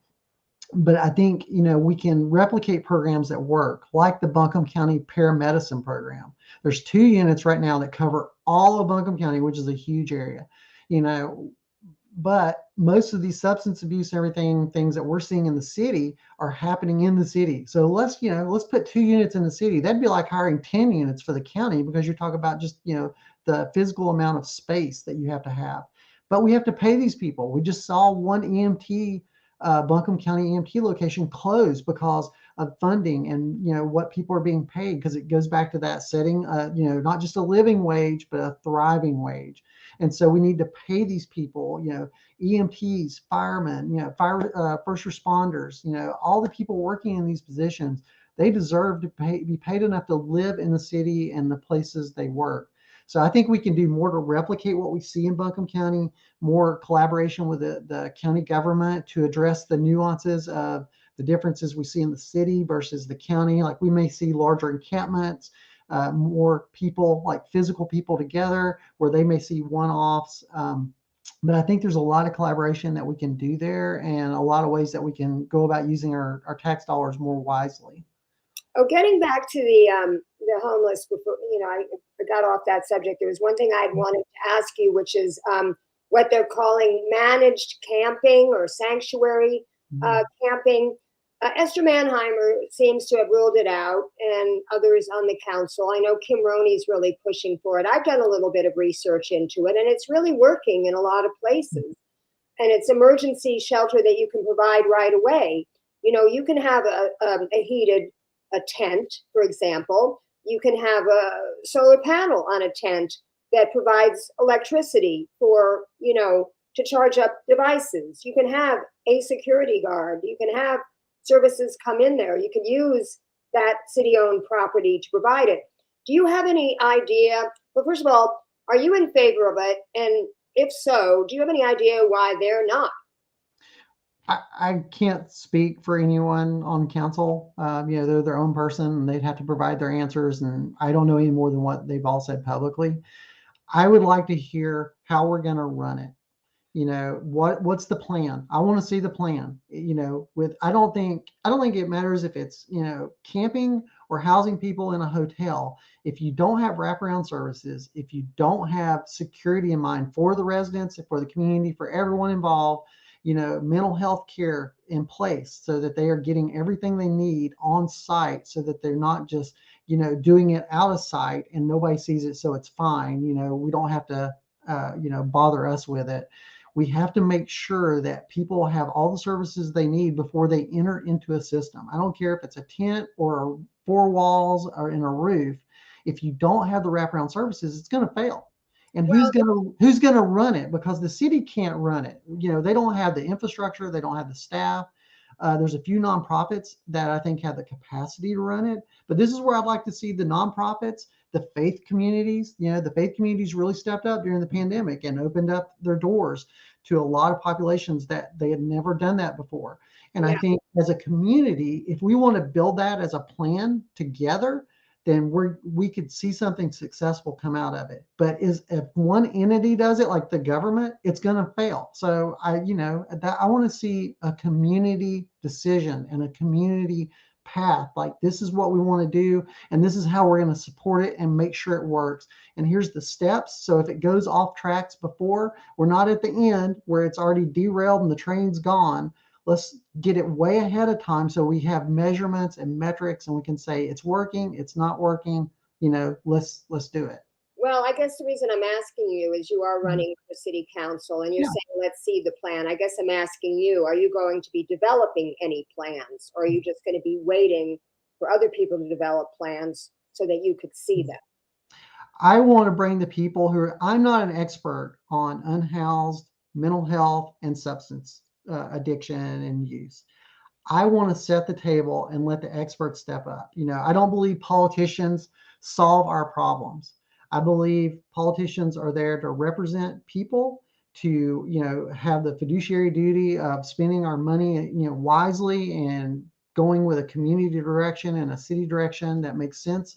But I think, we can replicate programs that work, like the Buncombe County Paramedicine Program. There's 2 units right now that cover all of Buncombe County, which is a huge area, but most of these substance abuse, things that we're seeing in the city are happening in the city. So let's put 2 units in the city. That'd be like hiring 10 units for the county, because you're talking about just, the physical amount of space that you have to have. But we have to pay these people. We just saw one EMT, Buncombe County EMT location closed because of funding and, what people are being paid, because it goes back to that setting, not just a living wage, but a thriving wage. And so we need to pay these people, EMTs, firemen, first responders, all the people working in these positions. They deserve to be paid enough to live in the city and the places they work. So I think we can do more to replicate what we see in Buncombe County, more collaboration with the county government to address the nuances of the differences we see in the city versus the county. Like, we may see larger encampments, more people, like physical people together, where they may see one-offs. But I think there's a lot of collaboration that we can do there, and a lot of ways that we can go about using our tax dollars more wisely. Oh, getting back to the homeless, before I got off that subject. There was one thing I'd wanted to ask you, which is what they're calling managed camping or sanctuary camping. Esther Mannheimer seems to have ruled it out, and others on the council. I know Kim Roney's really pushing for it. I've done a little bit of research into it, and it's really working in a lot of places. And it's emergency shelter that you can provide right away. You can have a heated tent, for example. You can have a solar panel on a tent that provides electricity for, to charge up devices. You can have a security guard. You can have services come in there. You can use that city-owned property to provide it. Do you have any idea? Well, first of all, are you in favor of it? And if so, do you have any idea why they're not? I can't speak for anyone on council. They're their own person, and they'd have to provide their answers. And I don't know any more than what they've all said publicly. I would like to hear how we're going to run it. What's the plan? I want to see the plan. I don't think it matters if it's, camping or housing people in a hotel. If you don't have wraparound services, if you don't have security in mind for the residents, for the community, for everyone involved, mental health care in place so that they are getting everything they need on site, so that they're not just, doing it out of sight and nobody sees it, so it's fine. We don't have to, bother us with it. We have to make sure that people have all the services they need before they enter into a system. I don't care if it's a tent or 4 walls or in a roof. If you don't have the wraparound services, it's going to fail. And who's going to run it? Because the city can't run it. They don't have the infrastructure. They don't have the staff. There's a few nonprofits that I think have the capacity to run it. But this is where I'd like to see the nonprofits, the faith communities. The faith communities really stepped up during the pandemic and opened up their doors to a lot of populations that they had never done that before. And I think as a community, if we want to build that as a plan together, then we could see something successful come out of it. But if one entity does it, like the government, it's going to fail. So I want to see a community decision and a community path. Like, this is what we want to do, and this is how we're going to support it and make sure it works. And here's the steps. So if it goes off tracks before, we're not at the end where it's already derailed and the train's gone. Let's get it way ahead of time so we have measurements and metrics, and we can say it's working, it's not working. Let's do it. Well, I guess the reason I'm asking you is you are running for city council, and you're saying, let's see the plan. I guess I'm asking you, are you going to be developing any plans, or are you just going to be waiting for other people to develop plans so that you could see them? I want to bring the people I'm not an expert on unhoused, mental health, and substance addiction and use. I want to set the table and let the experts step up. I don't believe politicians solve our problems. I believe politicians are there to represent people, to, have the fiduciary duty of spending our money, wisely and going with a community direction and a city direction that makes sense.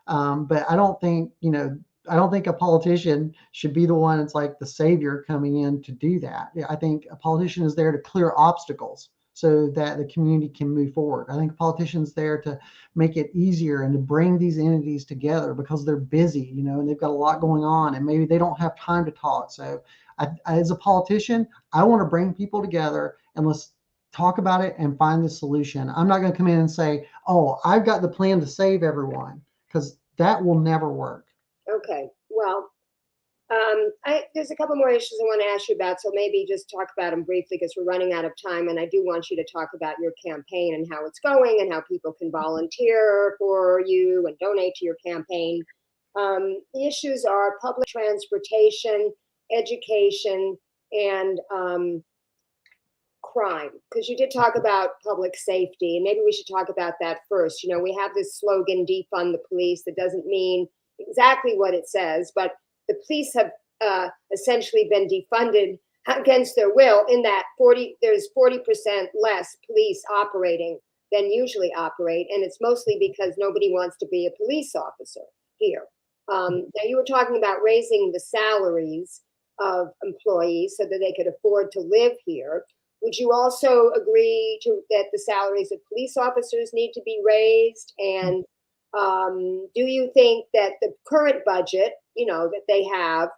But I don't think a politician should be the one that's like the savior coming in to do that. I think a politician is there to clear obstacles so that the community can move forward. I think a politician's there to make it easier and to bring these entities together because they're busy, and they've got a lot going on and maybe they don't have time to talk. So as a politician, I want to bring people together and let's talk about it and find the solution. I'm not going to come in and say, oh, I've got the plan to save everyone, because that will never work. Okay, well, there's a couple more issues I want to ask you about, so maybe just talk about them briefly because we're running out of time, and I do want you to talk about your campaign and how it's going and how people can volunteer for you and donate to your campaign. The issues are public transportation, education, and crime, because you did talk about public safety, and maybe we should talk about that first. We have this slogan, defund the police, that doesn't mean exactly what it says, but the police have essentially been defunded against their will, in that there's 40% less police operating than usually operate, and it's mostly because nobody wants to be a police officer here. Now, you were talking about raising the salaries of employees so that they could afford to live here. Would you also agree that the salaries of police officers need to be raised? And do you think that the current budget, that they have,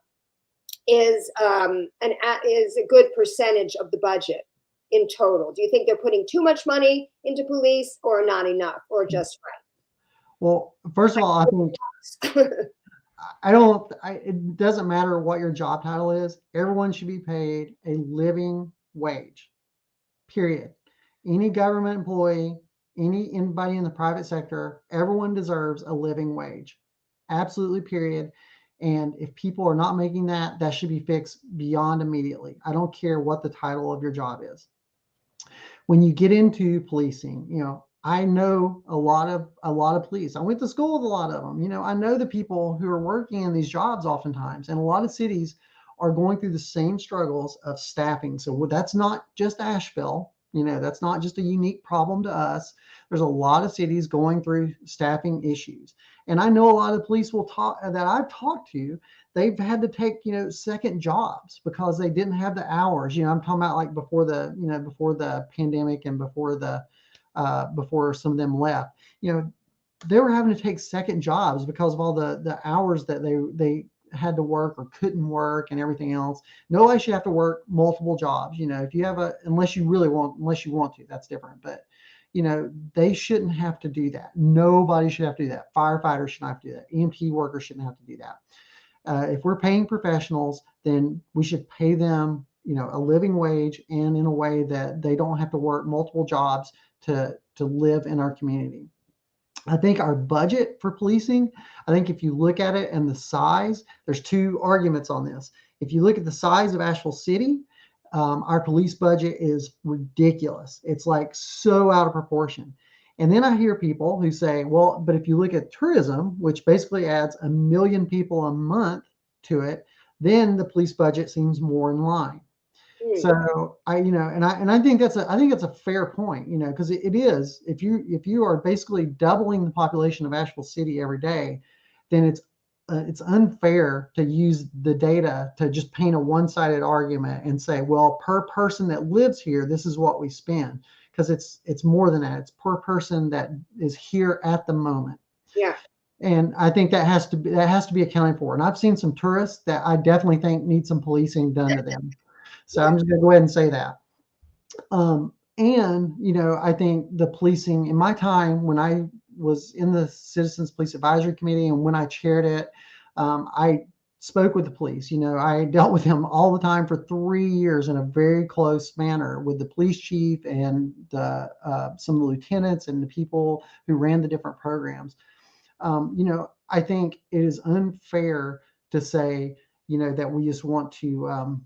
is a good percentage of the budget in total? Do you think they're putting too much money into police, or not enough, or just right? Well, first of all, I think it doesn't matter what your job title is. Everyone should be paid a living wage. Period. Any government employee, anybody in the private sector, everyone deserves a living wage. Absolutely, period. And if people are not making that, that should be fixed beyond immediately. I don't care what the title of your job is. When you get into policing, I know a lot of police. I went to school with a lot of them. I know the people who are working in these jobs oftentimes, and a lot of cities are going through the same struggles of staffing. So that's not just Asheville. That's not just a unique problem to us. There's a lot of cities going through staffing issues. And I know a lot of police that I've talked to, they've had to take, second jobs because they didn't have the hours. I'm talking about like before the pandemic and before some of them left. They were having to take second jobs because of all the hours that they had to work or couldn't work and everything else. Nobody should have to work multiple jobs. If you have unless you want to, that's different. But they shouldn't have to do that. Nobody should have to do that. Firefighters shouldn't have to do that. EMT workers shouldn't have to do that. If we're paying professionals, then we should pay them, a living wage, and in a way that they don't have to work multiple jobs to live in our community. I think our budget for policing, I think if you look at it and the size, there's two arguments on this. If you look at the size of Asheville City, our police budget is ridiculous. It's like so out of proportion. And then I hear people who say, well, but if you look at tourism, which basically adds 1 million people a month to it, then the police budget seems more in line. So I think that's a fair point, because it is, if you are basically doubling the population of Asheville City every day, then it's unfair to use the data to just paint a one-sided argument and say, well, per person that lives here, this is what we spend, because it's more than that. It's per person that is here at the moment. Yeah. And I think that has to be accounted for. And I've seen some tourists that I definitely think need some policing done to them. So I'm just going to go ahead and say that. I think the policing in my time when I was in the Citizens Police Advisory Committee and when I chaired it, I spoke with the police. I dealt with them all the time for 3 years in a very close manner with the police chief and some of the lieutenants and the people who ran the different programs. I think it is unfair to say, that we just want to,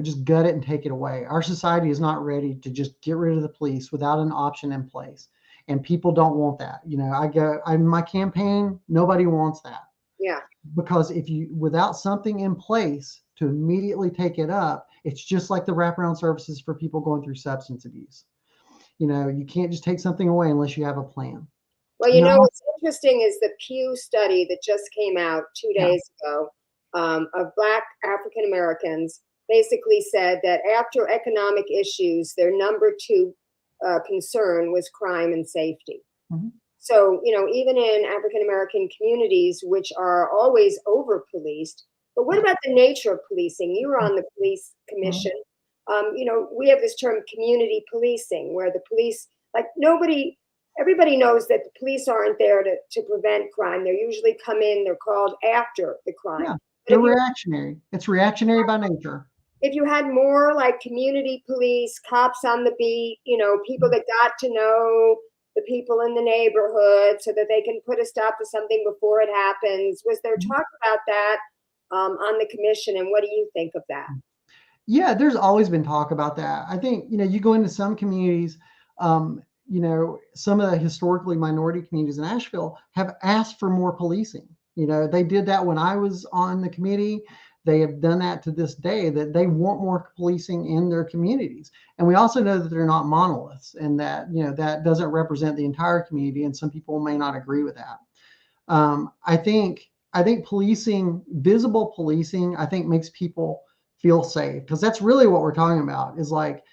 just gut it and take it away. Our society is not ready to just get rid of the police without an option in place. And people don't want that. In my campaign, nobody wants that. Yeah. Because without something in place to immediately take it up, it's just like the wraparound services for people going through substance abuse. You can't just take something away unless you have a plan. Well, No. what's interesting is the Pew study that just came out 2 days ago of Black African Americans basically said that after economic issues, their number two concern was crime and safety. Mm-hmm. So, even in African American communities, which are always over policed, but what about the nature of policing? You were on the police commission. We have this term community policing, where the police, everybody knows that the police aren't there to prevent crime. They usually come in, they're called after the crime. Yeah, they're reactionary. It's reactionary by nature. If you had more like community police, cops on the beat, people that got to know the people in the neighborhood so that they can put a stop to something before it happens. Was there talk about that on the commission, and what do you think of that? Yeah, there's always been talk about that. I think, you go into some communities, some of the historically minority communities in Asheville have asked for more policing. They did that when I was on the committee. They have done that to this day, that they want more policing in their communities. And we also know that they're not monoliths, and that, that doesn't represent the entire community. And some people may not agree with that. I think policing, visible policing, I think makes people feel safe, because that's really what we're talking about is like,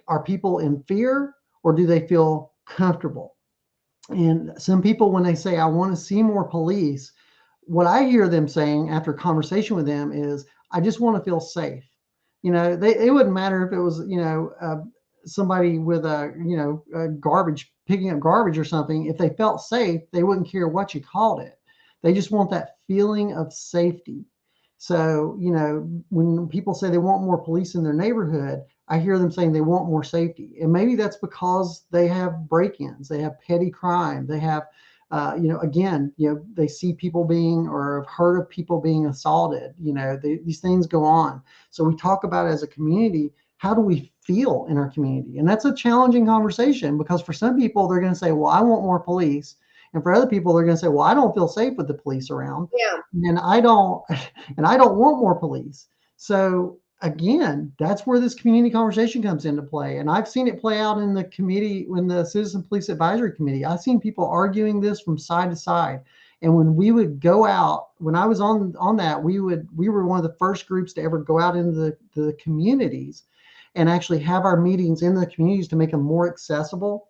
are people in fear or do they feel comfortable? And some people, when they say, I want to see more police, what I hear them saying after conversation with them is, I just want to feel safe. It wouldn't matter if it was, somebody with a garbage, picking up garbage or something. If they felt safe, they wouldn't care what you called it. They just want that feeling of safety. So, when people say they want more police in their neighborhood, I hear them saying they want more safety. And maybe that's because they have break-ins, they have petty crime, they have, they see people being, or have heard of people being assaulted. These things go on. So we talk about, as a community, how do we feel in our community? And that's a challenging conversation, because for some people, they're going to say, well, I want more police. And for other people, they're going to say, well, I don't feel safe with the police around. Yeah. And I don't want more police. So again, that's where this community conversation comes into play. And I've seen it play out in the committee, in the Citizen Police Advisory Committee. I've seen people arguing this from side to side. And when we would go out, when I was on that, we were one of the first groups to ever go out into the communities and actually have our meetings in the communities to make them more accessible.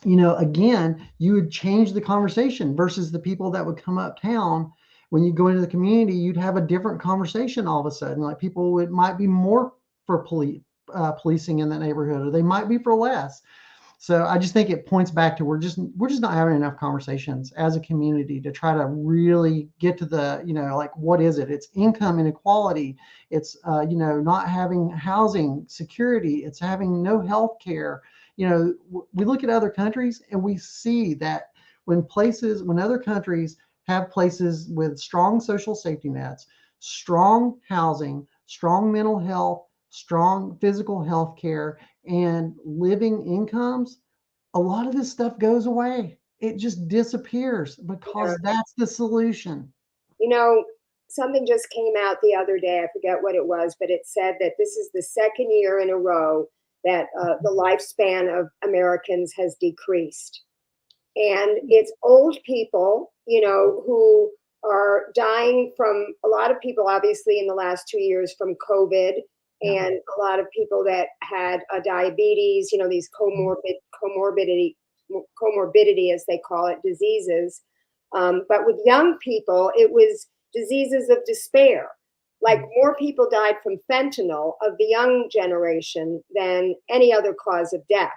Again, you would change the conversation versus the people that would come uptown. When you go into the community, you'd have a different conversation all of a sudden. Like, people might be more for policing in that neighborhood, or they might be for less. So I just think it points back to we're just not having enough conversations as a community to try to really get to the, like, what is it? It's income inequality. It's, not having housing security. It's having no health care. We look at other countries and we see that when other countries have places with strong social safety nets, strong housing, strong mental health, strong physical health care, and living incomes, a lot of this stuff goes away. It just disappears, because that's the solution. Something just came out the other day. I forget what it was, but it said that this is the second year in a row that the lifespan of Americans has decreased. And it's old people, who are dying from, a lot of people, obviously, in the last 2 years from COVID, and a lot of people that had diabetes, these comorbidity, as they call it, diseases. But with young people, it was diseases of despair. Like, more people died from fentanyl of the young generation than any other cause of death.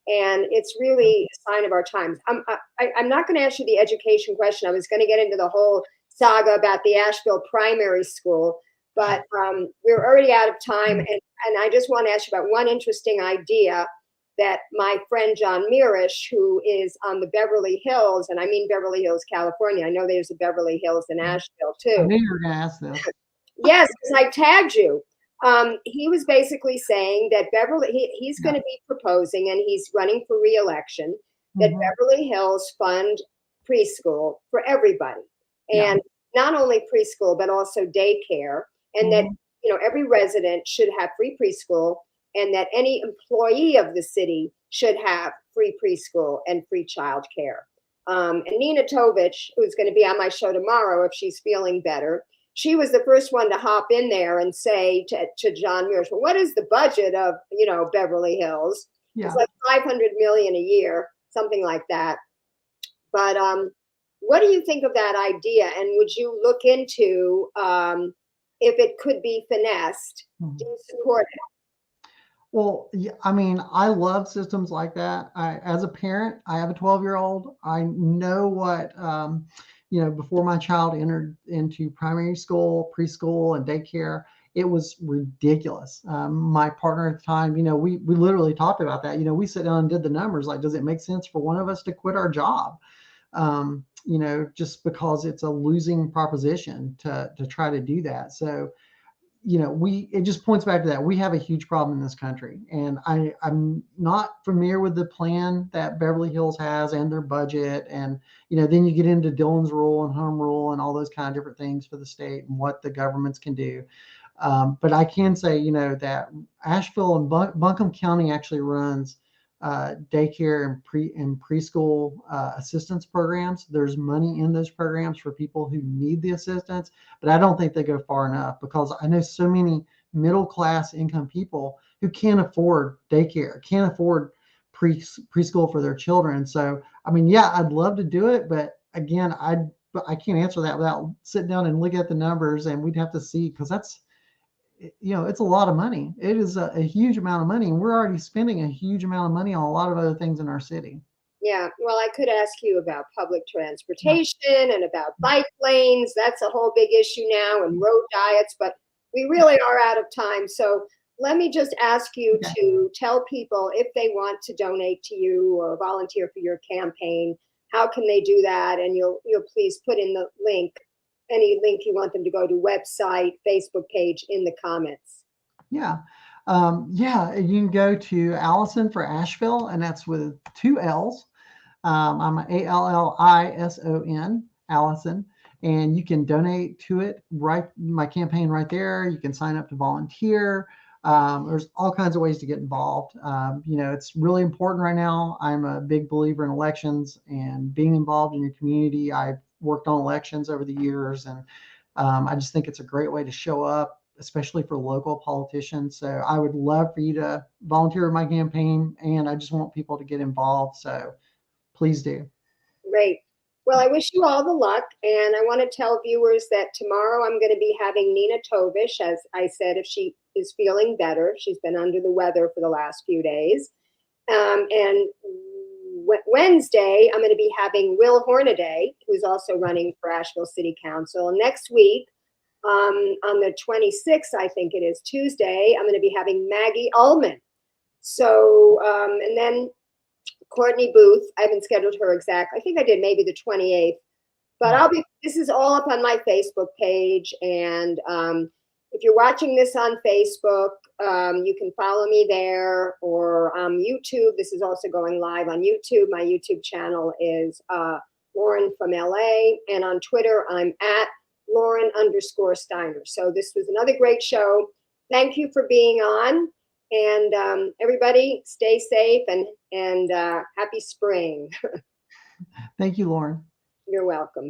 And it's really a sign of our times. I'm not going to ask you the education question. I was going to get into the whole saga about the Asheville primary school, but we're already out of time. And I just want to ask you about one interesting idea. that my friend John Mirish, who is on the Beverly Hills, and I mean Beverly Hills, California. I know there's a Beverly Hills in Asheville I too. knew you were going to ask this. Yes, because I tagged you. He was basically saying that he's going to be proposing, and he's running for re-election, that Beverly Hills fund preschool for everybody. And not only preschool, but also daycare, and that, every resident should have free preschool, and that any employee of the city should have free preschool and free childcare. And Nina Tovich, who's going to be on my show tomorrow if she's feeling better, she was the first one to hop in there and say to John Mears, well, what is the budget of, Beverly Hills? It's like 500 million a year, something like that. But what do you think of that idea? And would you look into if it could be finessed? Do you support it? Well, yeah, I mean, I love systems like that. As a parent, I have a 12-year-old. I know what, before my child entered into primary school, preschool, and daycare, it was ridiculous. My partner at the time, we literally talked about that. We sit down and did the numbers. Like, does it make sense for one of us to quit our job? Just because it's a losing proposition to try to do that. So, it just points back to that. We have a huge problem in this country. And I'm not familiar with the plan that Beverly Hills has and their budget. And, then you get into Dillon's rule and home rule and all those kind of different things for the state and what the governments can do. But I can say, that Asheville and Buncombe County actually runs daycare and preschool assistance programs. There's money in those programs for people who need the assistance, but I don't think they go far enough, because I know so many middle class income people who can't afford daycare, can't afford preschool for their children. So, I mean, yeah, I'd love to do it, but again, I can't answer that without sitting down and looking at the numbers, and we'd have to see, because that's, it's a lot of money. It is a huge amount of money, and we're already spending a huge amount of money on a lot of other things in our city. Yeah, well, I could ask you about public transportation and about bike lanes. That's a whole big issue now, and road diets, but we really are out of time. So let me just ask you to tell people, if they want to donate to you or volunteer for your campaign, how can they do that? And you'll please put in the link, any link you want them to go to, website, Facebook page, in the comments. Yeah. You can go to Allison for Asheville, and that's with 2 L's. I'm Allison, Allison, and you can donate to it, right? My campaign right there. You can sign up to volunteer. There's all kinds of ways to get involved. It's really important right now. I'm a big believer in elections and being involved in your community. I've worked on elections over the years, and I just think it's a great way to show up, especially for local politicians. So I would love for you to volunteer in my campaign, and I just want people to get involved. So please do. Great. Well, I wish you all the luck. And I want to tell viewers that tomorrow I'm going to be having Nina Tovich, as I said, if she is feeling better. She's been under the weather for the last few days. And Wednesday, I'm going to be having Will Hornaday, who's also running for Asheville City Council. And next week, on the 26th, I think it is, Tuesday, I'm going to be having Maggie Ullman. So, and then Courtney Booth, I haven't scheduled her exact. I think I did maybe the 28th, but this is all up on my Facebook page. And if you're watching this on Facebook, you can follow me there, or YouTube. This is also going live on YouTube. My YouTube channel is Lauren from LA. And on Twitter, I'm at Lauren_Steiner. So this was another great show. Thank you for being on. And everybody stay safe and happy spring. Thank you, Lauren. You're welcome.